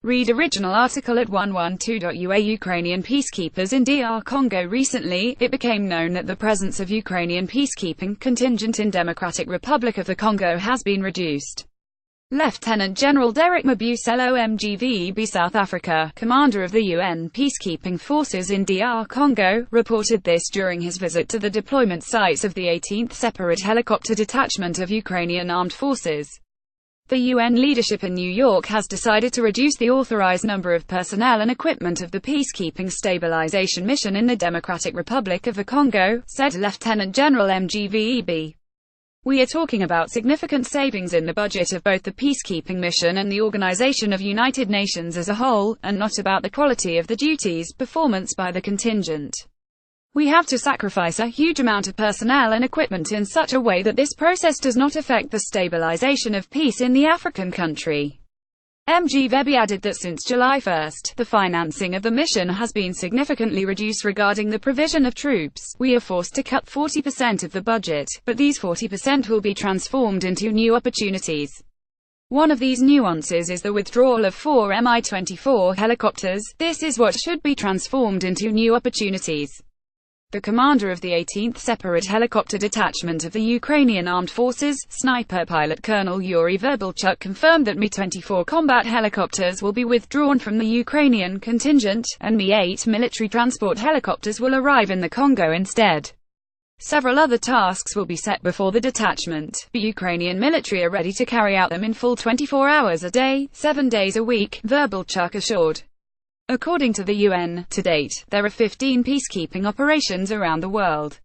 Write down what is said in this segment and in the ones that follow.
Read original article at 112.ua. Ukrainian peacekeepers in DR Congo. Recently, it became known that the presence of Ukrainian peacekeeping contingent in Democratic Republic of the Congo has been reduced. Lieutenant General Derek Mabuselo MGVEB South Africa, commander of the UN peacekeeping forces in DR Congo, reported this during his visit to the deployment sites of the 18th Separate Helicopter Detachment of Ukrainian Armed Forces. The UN leadership in New York has decided to reduce the authorized number of personnel and equipment of the peacekeeping stabilization mission in the Democratic Republic of the Congo, said Lieutenant General MGVEB. We are talking about significant savings in the budget of both the peacekeeping mission and the Organization of United Nations as a whole, and not about the quality of the duties performance by the contingent. We have to sacrifice a huge amount of personnel and equipment in such a way that this process does not affect the stabilization of peace in the African country. MGVEB added that since July 1, the financing of the mission has been significantly reduced regarding the provision of troops. We are forced to cut 40% of the budget, but these 40% will be transformed into new opportunities. One of these nuances is the withdrawal of 4 Mi-24 helicopters. This is what should be transformed into new opportunities. The commander of the 18th Separate Helicopter Detachment of the Ukrainian Armed Forces, sniper pilot Colonel Yuri Verbulchuk, confirmed that Mi-24 combat helicopters will be withdrawn from the Ukrainian contingent, and Mi-8 military transport helicopters will arrive in the Congo instead. Several other tasks will be set before the detachment. The Ukrainian military are ready to carry out them in full 24 hours a day, 7 days a week, Verbulchuk assured. According to the UN, to date, there are 15 peacekeeping operations around the world.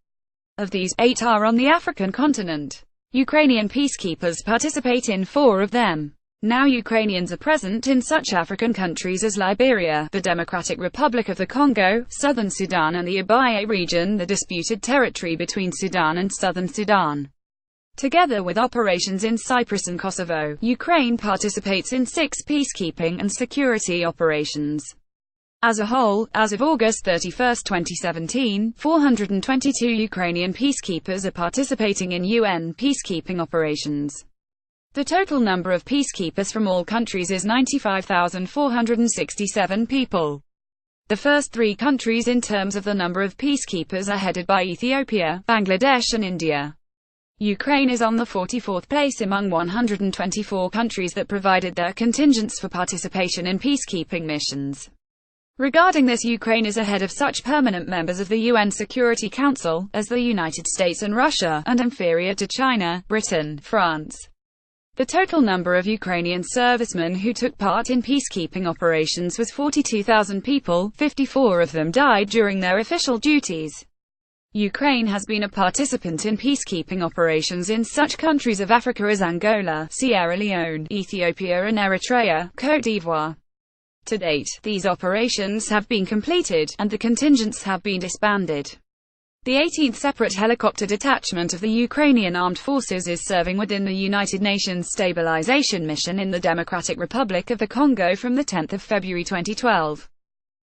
Of these, 8 are on the African continent. Ukrainian peacekeepers participate in 4 of them. Now Ukrainians are present in such African countries as Liberia, the Democratic Republic of the Congo, Southern Sudan and the Abyei region, the disputed territory between Sudan and Southern Sudan. Together with operations in Cyprus and Kosovo, Ukraine participates in 6 peacekeeping and security operations. As a whole, as of August 31, 2017, 422 Ukrainian peacekeepers are participating in UN peacekeeping operations. The total number of peacekeepers from all countries is 95,467 people. The first 3 countries in terms of the number of peacekeepers are headed by Ethiopia, Bangladesh and India. Ukraine is on the 44th place among 124 countries that provided their contingents for participation in peacekeeping missions. Regarding this, Ukraine is ahead of such permanent members of the UN Security Council, as the United States and Russia, and inferior to China, Britain, France. The total number of Ukrainian servicemen who took part in peacekeeping operations was 42,000 people, 54 of them died during their official duties. Ukraine has been a participant in peacekeeping operations in such countries of Africa as Angola, Sierra Leone, Ethiopia and Eritrea, Côte d'Ivoire. To date, these operations have been completed, and the contingents have been disbanded. The 18th Separate Helicopter Detachment of the Ukrainian Armed Forces is serving within the United Nations Stabilization Mission in the Democratic Republic of the Congo from the 10th of February 2012.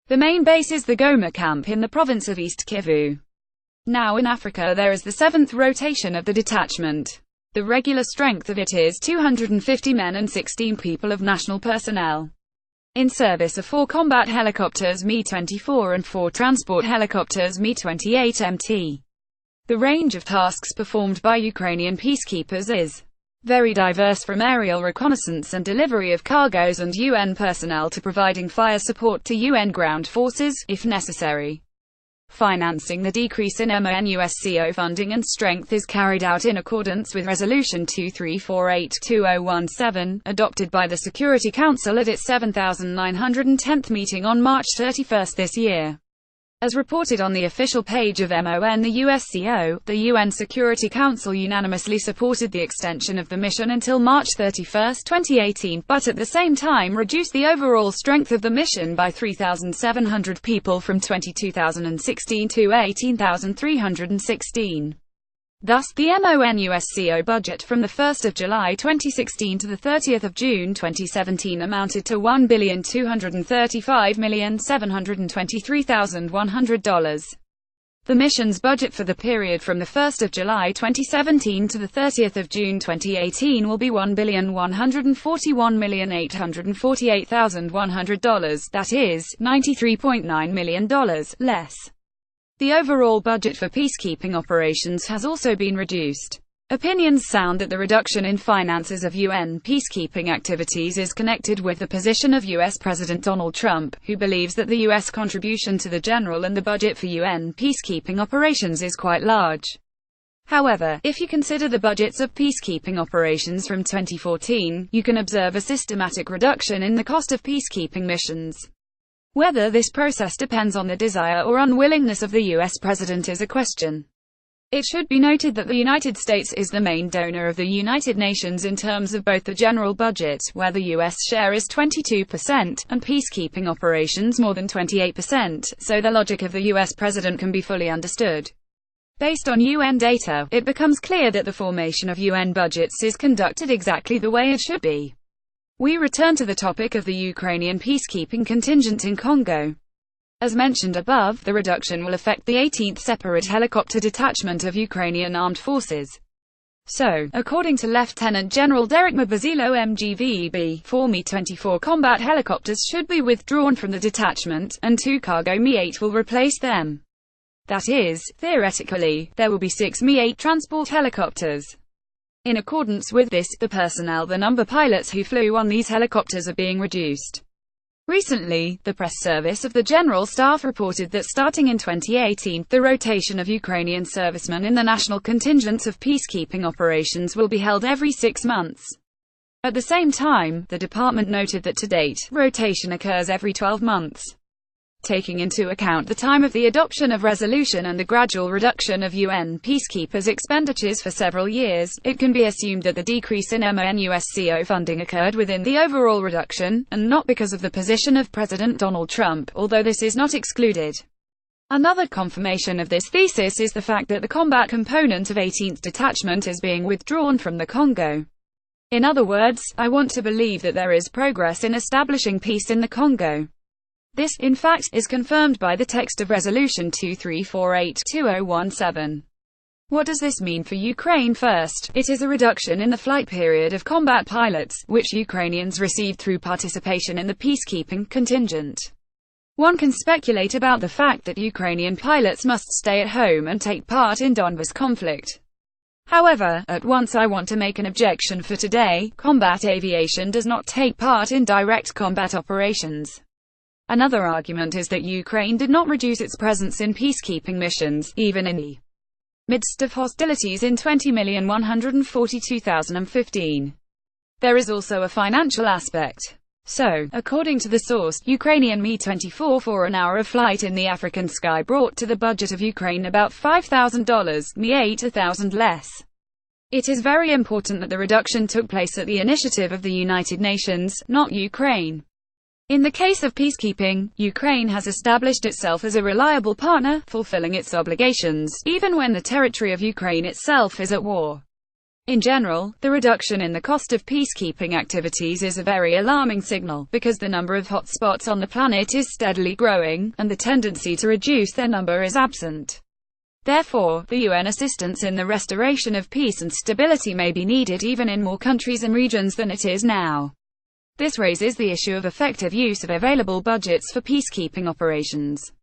The main base is the Goma camp in the province of East Kivu. Now in Africa there is the 7th rotation of the detachment. The regular strength of it is 250 men and 16 people of national personnel. In service are 4 combat helicopters Mi-24 and 4 transport helicopters Mi-28MT. The range of tasks performed by Ukrainian peacekeepers is very diverse, from aerial reconnaissance and delivery of cargoes and UN personnel to providing fire support to UN ground forces, if necessary. Financing. The decrease in MONUSCO funding and strength is carried out in accordance with Resolution 2348/2017, adopted by the Security Council at its 7,910th meeting on March 31 this year. As reported on the official page of MONUSCO, the UN Security Council unanimously supported the extension of the mission until March 31, 2018, but at the same time reduced the overall strength of the mission by 3,700 people from 22,016 to 18,316. Thus, the MONUSCO budget from 1 July 2016 to 30 June 2017 amounted to $1,235,723,100. The mission's budget for the period from the 1st of July 2017 to the 30th of June 2018 will be $1,141,848,100, that is, $93.9 million less. The overall budget for peacekeeping operations has also been reduced. Opinions sound that the reduction in finances of UN peacekeeping activities is connected with the position of US President Donald Trump, who believes that the US contribution to the general and the budget for UN peacekeeping operations is quite large. However, if you consider the budgets of peacekeeping operations from 2014, you can observe a systematic reduction in the cost of peacekeeping missions. Whether this process depends on the desire or unwillingness of the US president is a question. It should be noted that the United States is the main donor of the United Nations in terms of both the general budget, where the U.S. share is 22%, and peacekeeping operations more than 28%, so the logic of the U.S. president can be fully understood. Based on UN data, it becomes clear that the formation of UN budgets is conducted exactly the way it should be. We return to the topic of the Ukrainian peacekeeping contingent in Congo. As mentioned above, the reduction will affect the 18th Separate Helicopter Detachment of Ukrainian Armed Forces. So, according to Lieutenant General Derek Mabazilo MGVEB, 4 Mi-24 combat helicopters should be withdrawn from the detachment, and 2 cargo Mi-8 will replace them. That is, theoretically, there will be 6 Mi-8 transport helicopters. In accordance with this, the number pilots who flew on these helicopters are being reduced. Recently, the press service of the General Staff reported that starting in 2018, the rotation of Ukrainian servicemen in the national contingents of peacekeeping operations will be held every 6 months. At the same time, the department noted that to date, rotation occurs every 12 months. Taking into account the time of the adoption of resolution and the gradual reduction of UN peacekeepers' expenditures for several years, it can be assumed that the decrease in MONUSCO funding occurred within the overall reduction, and not because of the position of President Donald Trump, although this is not excluded. Another confirmation of this thesis is the fact that the combat component of 18th Detachment is being withdrawn from the Congo. In other words, I want to believe that there is progress in establishing peace in the Congo. This, in fact, is confirmed by the text of Resolution 2348/2017. What does this mean for Ukraine? First, it is a reduction in the flight period of combat pilots, which Ukrainians receive through participation in the peacekeeping contingent. One can speculate about the fact that Ukrainian pilots must stay at home and take part in Donbas conflict. However, at once I want to make an objection for today: combat aviation does not take part in direct combat operations. Another argument is that Ukraine did not reduce its presence in peacekeeping missions, even in the midst of hostilities in 20,142,015. There is also a financial aspect. So, according to the source, Ukrainian Mi-24 for an hour of flight in the African sky brought to the budget of Ukraine about $5,000, Mi-8 $1,000 less. It is very important that the reduction took place at the initiative of the United Nations, not Ukraine. In the case of peacekeeping, Ukraine has established itself as a reliable partner, fulfilling its obligations, even when the territory of Ukraine itself is at war. In general, the reduction in the cost of peacekeeping activities is a very alarming signal, because the number of hotspots on the planet is steadily growing, and the tendency to reduce their number is absent. Therefore, the UN assistance in the restoration of peace and stability may be needed even in more countries and regions than it is now. This raises the issue of effective use of available budgets for peacekeeping operations.